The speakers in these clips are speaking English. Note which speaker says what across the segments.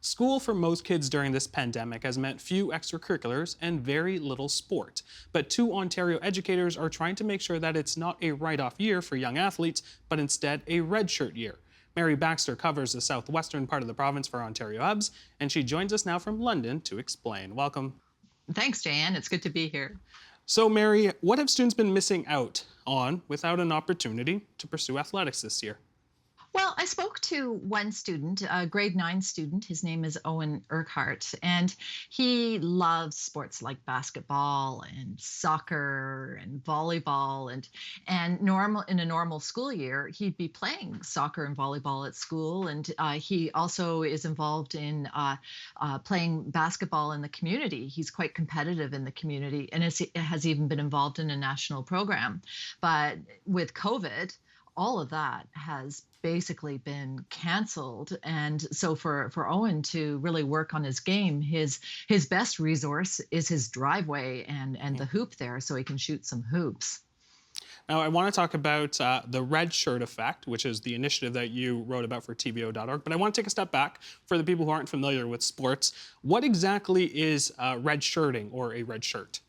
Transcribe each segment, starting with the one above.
Speaker 1: School for most kids during this pandemic has meant few extracurriculars and very little sport. But two Ontario educators are trying to make sure that it's not a write-off year for young athletes, but instead a redshirt year. Mary Baxter covers the southwestern part of the province for Ontario Hubs, and she joins us now from London to explain. Welcome.
Speaker 2: Thanks, Jan. It's good to be here.
Speaker 1: So, Mary, what have students been missing out on without an opportunity to pursue athletics this year?
Speaker 2: Well, I spoke to one student, a grade 9 student. His name is Owen Urquhart, and he loves sports like basketball and soccer and volleyball. And normal in a normal school year, he'd be playing soccer and volleyball at school. And he also is involved in playing basketball in the community. He's quite competitive in the community and has even been involved in a national program. But with COVID, all of that has basically been canceled. And so for Owen to really work on his game, his best resource is his driveway and the hoop there so he can shoot some hoops.
Speaker 1: Now, I want to talk about the Red Shirt Effect, which is the initiative that you wrote about for TVO.org. But I want to take a step back for the people who aren't familiar with sports. What exactly is red shirting or a red shirt?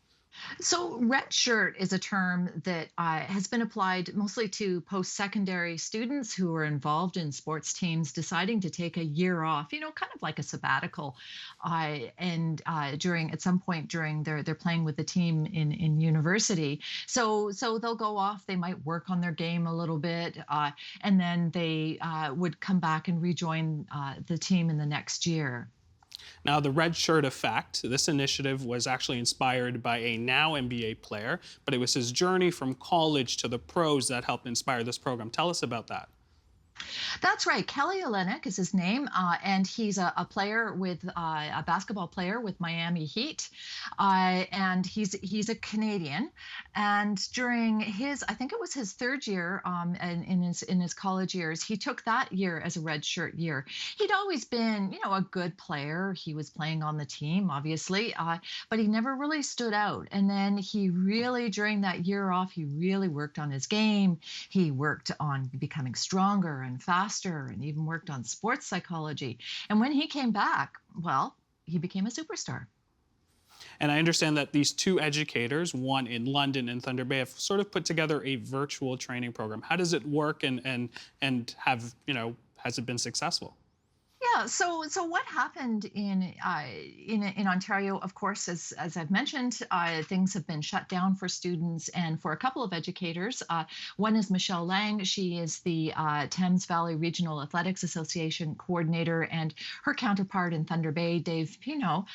Speaker 2: So, red shirt is a term that has been applied mostly to post-secondary students who are involved in sports teams deciding to take a year off, kind of like a sabbatical, and during at some point during their playing with the team in university. So they'll go off. They might work on their game a little bit, and then they would come back and rejoin the team in the next year.
Speaker 1: Now, the Red Shirt Effect, this initiative was actually inspired by a now NBA player, but it was his journey from college to the pros that helped inspire this program. Tell us about that.
Speaker 2: That's right. Kelly Olynyk is his name, and he's a player with a basketball player with Miami Heat, and he's a Canadian. And during his, I think it was his third year, in his college years, he took that year as a redshirt year. He'd always been, a good player. He was playing on the team, obviously, but he never really stood out. And then he really, during that year off, he really worked on his game. He worked on becoming stronger and faster and even worked on sports psychology. And when he came back, well, he became a superstar.
Speaker 1: And I understand that these two educators, one in London and Thunder Bay, have sort of put together a virtual training program. How does it work has it been successful?
Speaker 2: Yeah. So what happened in Ontario? Of course, as I've mentioned, things have been shut down for students and for a couple of educators. One is Michelle Lang. She is the Thames Valley Regional Athletics Association coordinator, and her counterpart in Thunder Bay, Dave Pino.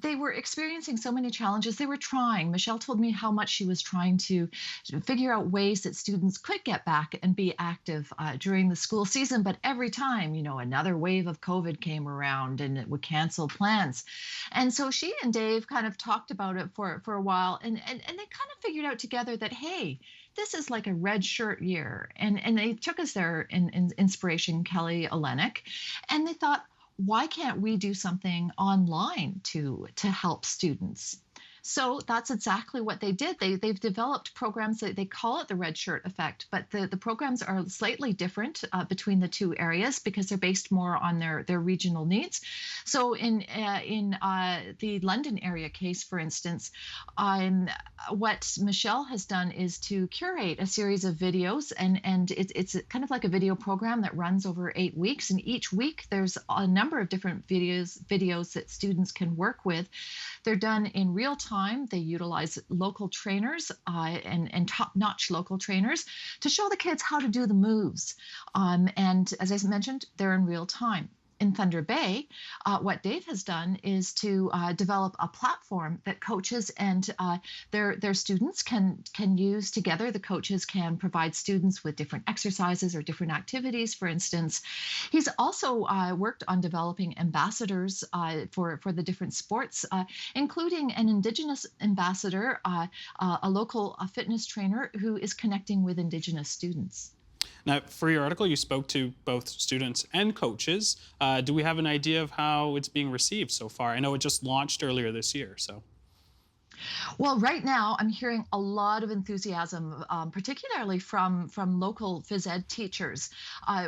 Speaker 2: They were experiencing so many challenges. They were trying. Michelle told me how much she was trying to figure out ways that students could get back and be active during the school season. But every time, another wave of COVID came around and it would cancel plans. And so she and Dave kind of talked about it for a while. And they kind of figured out together that, hey, this is like a red shirt year. And they took us there in inspiration, Kelly Olynyk. And they thought, why can't we do something online to help students? So that's exactly what they did. They've developed programs that they call it the Red Shirt Effect, but the programs are slightly different between the two areas because they're based more on their regional needs. So in the London area case, for instance, what Michelle has done is to curate a series of videos, and it's kind of like a video program that runs over 8 weeks. And each week there's a number of different videos that students can work with. They're done in real time. They utilize local trainers and top-notch local trainers to show the kids how to do the moves. And as I mentioned, they're in real time. In Thunder Bay, what Dave has done is to develop a platform that coaches and their students can use together. The coaches can provide students with different exercises or different activities, for instance. He's also worked on developing ambassadors for the different sports, including an Indigenous ambassador, a local fitness trainer who is connecting with Indigenous students.
Speaker 1: Now, for your article, you spoke to both students and coaches. Do we have an idea of how it's being received so far? I know it just launched earlier this year, so.
Speaker 2: Well, right now I'm hearing a lot of enthusiasm, particularly from local phys ed teachers.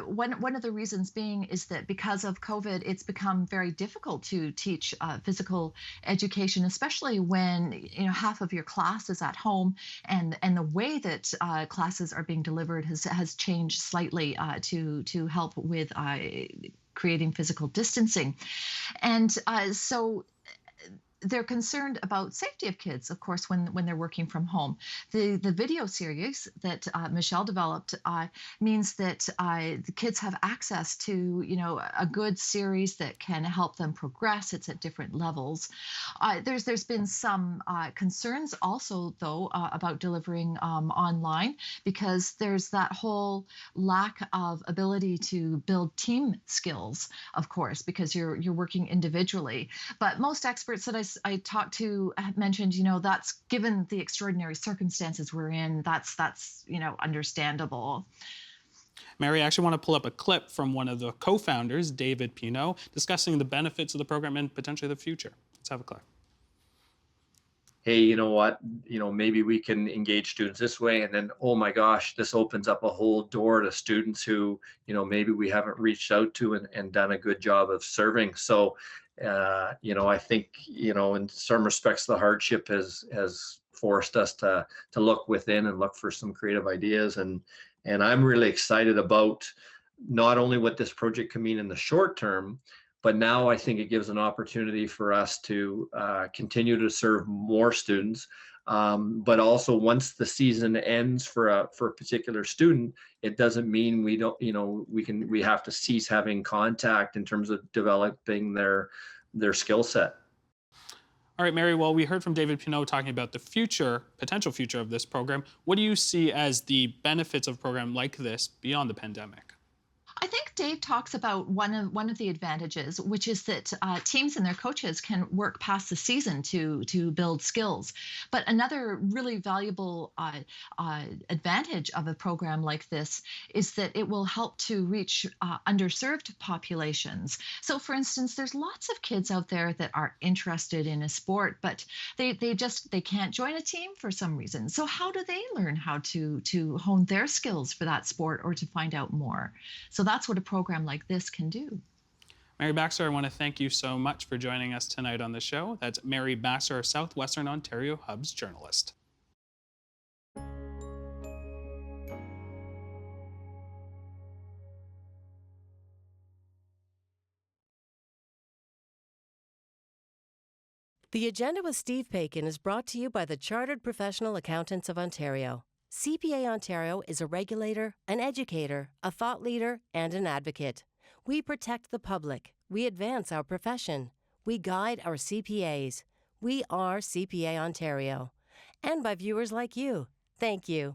Speaker 2: One of the reasons being is that because of COVID, it's become very difficult to teach physical education, especially when half of your class is at home, and the way that classes are being delivered has changed slightly to help with creating physical distancing, and so they're concerned about safety of kids, of course, when they're working from home. The video series that Michelle developed means that the kids have access to a good series that can help them progress. It's at different levels. There's been some concerns also though about delivering online, because there's that whole lack of ability to build team skills, of course, because you're working individually. But most experts that I talked to have mentioned, that's given the extraordinary circumstances we're in, that's understandable.
Speaker 1: Mary, I actually want to pull up a clip from one of the co-founders, David Pinault, discussing the benefits of the program and potentially the future. Let's have a clip.
Speaker 3: Hey, you know what, maybe we can engage students this way, and then, oh my gosh, this opens up a whole door to students who maybe we haven't reached out to and done a good job of serving. So I think in some respects the hardship has forced us to look within and look for some creative ideas, and I'm really excited about not only what this project can mean in the short term, but now I think it gives an opportunity for us to continue to serve more students. But also, once the season ends for a particular student, it doesn't mean we don't, we have to cease having contact in terms of developing their skill set.
Speaker 1: All right, Mary, well, we heard from David Pinault talking about the potential future of this program. What do you see as the benefits of a program like this beyond the pandemic?
Speaker 2: I think Dave talks about one of the advantages, which is that teams and their coaches can work past the season to build skills. But another really valuable advantage of a program like this is that it will help to reach underserved populations. So, for instance, there's lots of kids out there that are interested in a sport, but they can't join a team for some reason. So, how do they learn how to hone their skills for that sport or to find out more? So that's what a program like this can do.
Speaker 1: Mary Baxter, I want to thank you so much for joining us tonight on the show. That's Mary Baxter, Southwestern Ontario Hub's journalist.
Speaker 4: The Agenda with Steve Paikin is brought to you by the Chartered Professional Accountants of Ontario. CPA Ontario is a regulator, an educator, a thought leader, and an advocate. We protect the public. We advance our profession. We guide our CPAs. We are CPA Ontario. And by viewers like you. Thank you.